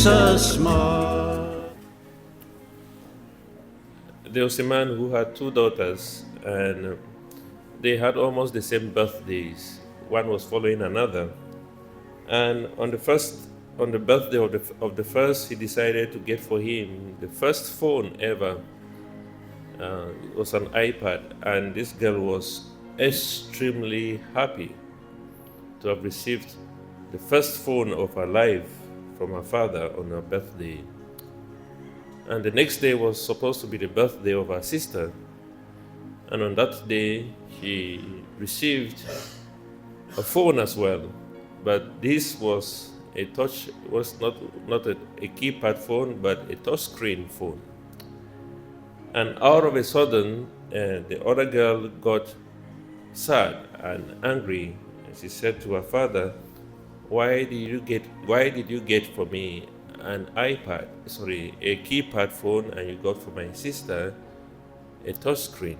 Jesus more. There was a man who had two daughters, and they had almost the same birthdays. One was following another. And on the birthday of the first, he decided to get for him the first phone ever. It was an iPad, and this girl was extremely happy to have received the first phone of her life from her father on her birthday. And the next day was supposed to be the birthday of her sister. And on that day, she received a phone as well. But this was not a keypad phone, but a touchscreen phone. And out of a sudden, the other girl got sad and angry. And she said to her father, why did you get for me a keypad phone, and you got for my sister a touchscreen?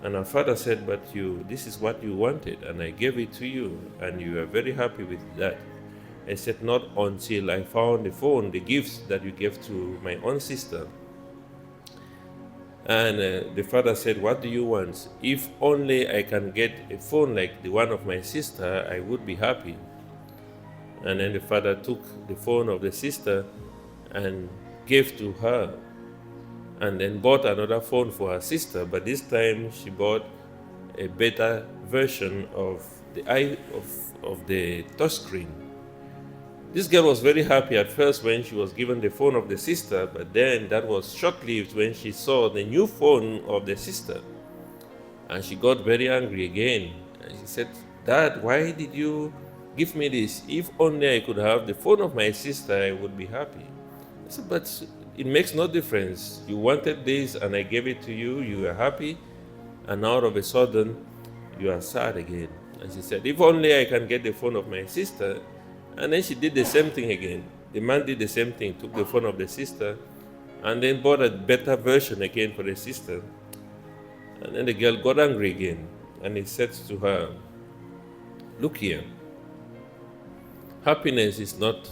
And her father said, but this is what you wanted, and I gave it to you, and you are very happy with that. I said, not until I found the gifts that you gave to my own sister. And the father said, what do you want? If only I can get a phone like the one of my sister, I would be happy. And then the father took the phone of the sister and gave to her, and then bought another phone for her sister, but this time she bought a better version of the touchscreen. This girl was very happy at first when she was given the phone of the sister, but then that was short-lived when she saw the new phone of the sister. And she got very angry again. And she said, Dad, why did you give me this? If only I could have the phone of my sister, I would be happy. I said, but it makes no difference. You wanted this and I gave it to you, you were happy, and now all of a sudden you are sad again. And she said, if only I can get the phone of my sister. And then she did the same thing again. The man did the same thing, took the phone of the sister, and then bought a better version again for the sister. And then the girl got angry again, and he said to her, look here, happiness is not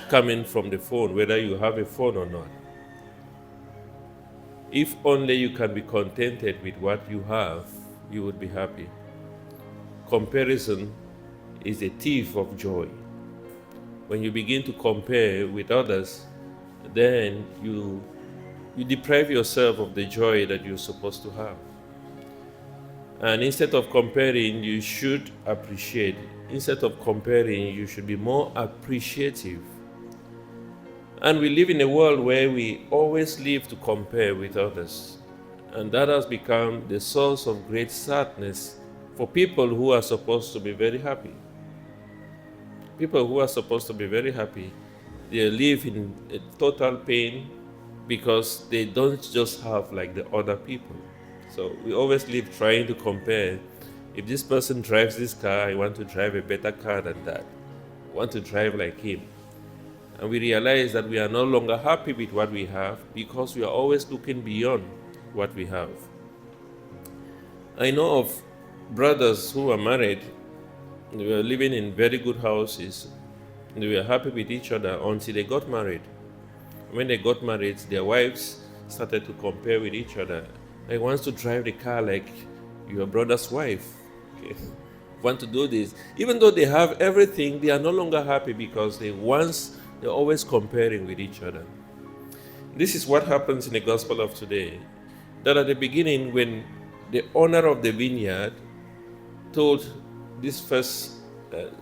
coming from the phone, whether you have a phone or not. If only you can be contented with what you have, you would be happy. Comparison is a thief of joy. When you begin to compare with others, then you deprive yourself of the joy that you're supposed to have. And instead of comparing, you should appreciate. Instead of comparing, you should be more appreciative. And we live in a world where we always live to compare with others. And that has become the source of great sadness for people who are supposed to be very happy. People who are supposed to be very happy, they live in a total pain because they don't just have like the other people. So we always live trying to compare. If this person drives this car, I want to drive a better car than that. I want to drive like him. And we realize that we are no longer happy with what we have because we are always looking beyond what we have. I know of brothers who are married. They were living in very good houses. They were happy with each other until they got married. When they got married, their wives started to compare with each other. I want to drive the car like your brother's wife. Okay. Want to do this. Even though they have everything, they are no longer happy because they're always comparing with each other. This is what happens in the gospel of today. That at the beginning, when the owner of the vineyard told these first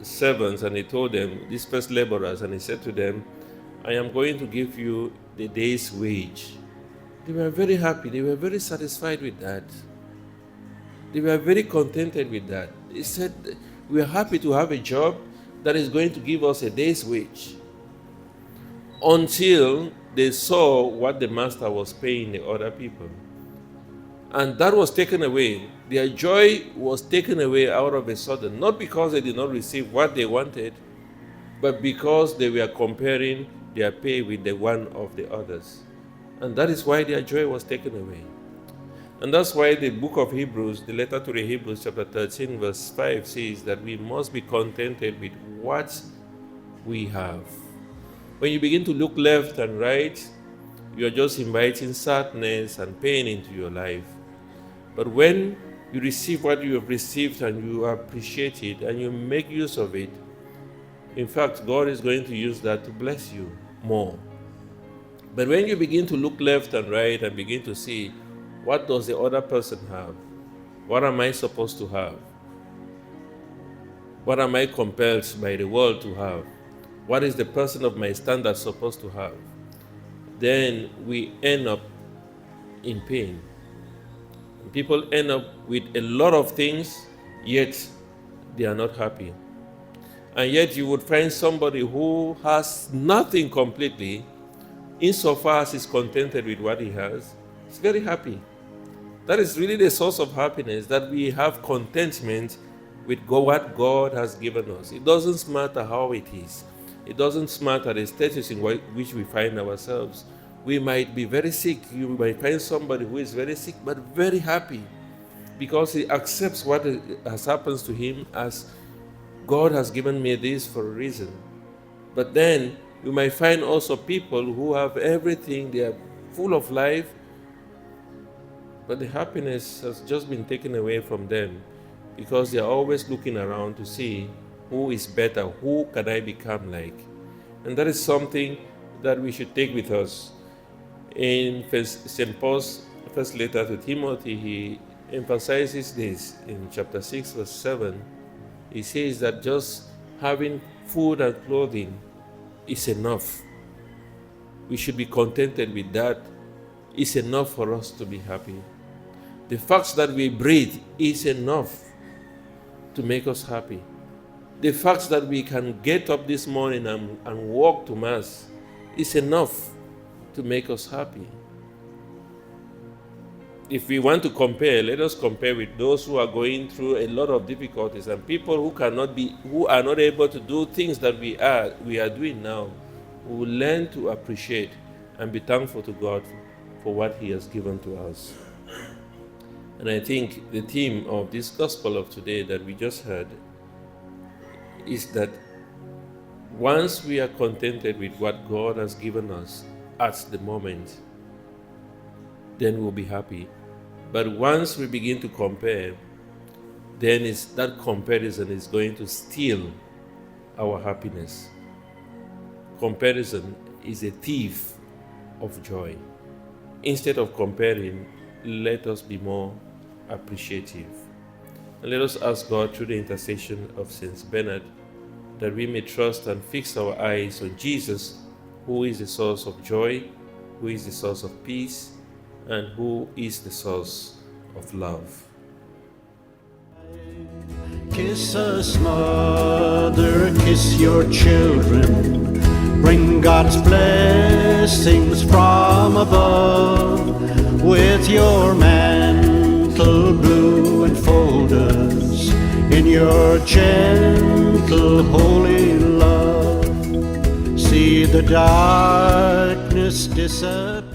servants, and he told them, these first laborers, and he said to them, I am going to give you the day's wage. They were very happy. They were very satisfied with that. They were very contented with that. They said, we are happy to have a job that is going to give us a day's wage. Until they saw what the master was paying the other people. And that was taken away. Their joy was taken away out of a sudden, not because they did not receive what they wanted, but because they were comparing their pay with the one of the others. And that is why their joy was taken away. And that's why the book of Hebrews, the letter to the Hebrews, chapter 13, verse 5 says that we must be contented with what we have. When you begin to look left and right, you are just inviting sadness and pain into your life. But when you receive what you have received and you appreciate it and you make use of it, in fact, God is going to use that to bless you more. But when you begin to look left and right and begin to see, what does the other person have? What am I supposed to have? What am I compelled by the world to have? What is the person of my standard supposed to have? Then we end up in pain. People end up with a lot of things, yet they are not happy. And yet you would find somebody who has nothing completely, insofar as he's contented with what he has, he's very happy. That is really the source of happiness, that we have contentment with what God has given us. It doesn't matter how it is. It doesn't matter the status in which we find ourselves. We might be very sick. You might find somebody who is very sick but very happy because he accepts what has happened to him as God has given me this for a reason. But then you might find also people who have everything, they are full of life, but the happiness has just been taken away from them because they are always looking around to see who is better, who can I become like. And that is something that we should take with us. In St. Paul's first letter to Timothy, he emphasizes this in chapter 6, verse 7. He says that just having food and clothing is enough. We should be contented with that. It's enough for us to be happy. The fact that we breathe is enough to make us happy. The fact that we can get up this morning and walk to Mass is enough to make us happy. If we want to compare, let us compare with those who are going through a lot of difficulties and people who are not able to do things that we are doing now. We will learn to appreciate and be thankful to God for what He has given to us. And I think the theme of this gospel of today that we just heard is that once we are contented with what God has given us at the moment, then we'll be happy. But once we begin to compare, then that comparison is going to steal our happiness. Comparison is a thief of joy. Instead of comparing, let us be more appreciative. And let us ask God through the intercession of Saint Bernard that we may trust and fix our eyes on Jesus, who is the source of joy, who is the source of peace, and who is the source of love. Kiss us, mother, kiss your children. Bring God's blessings from above. With your mantle blue enfold us in your gentle holy love. See the darkness disappear.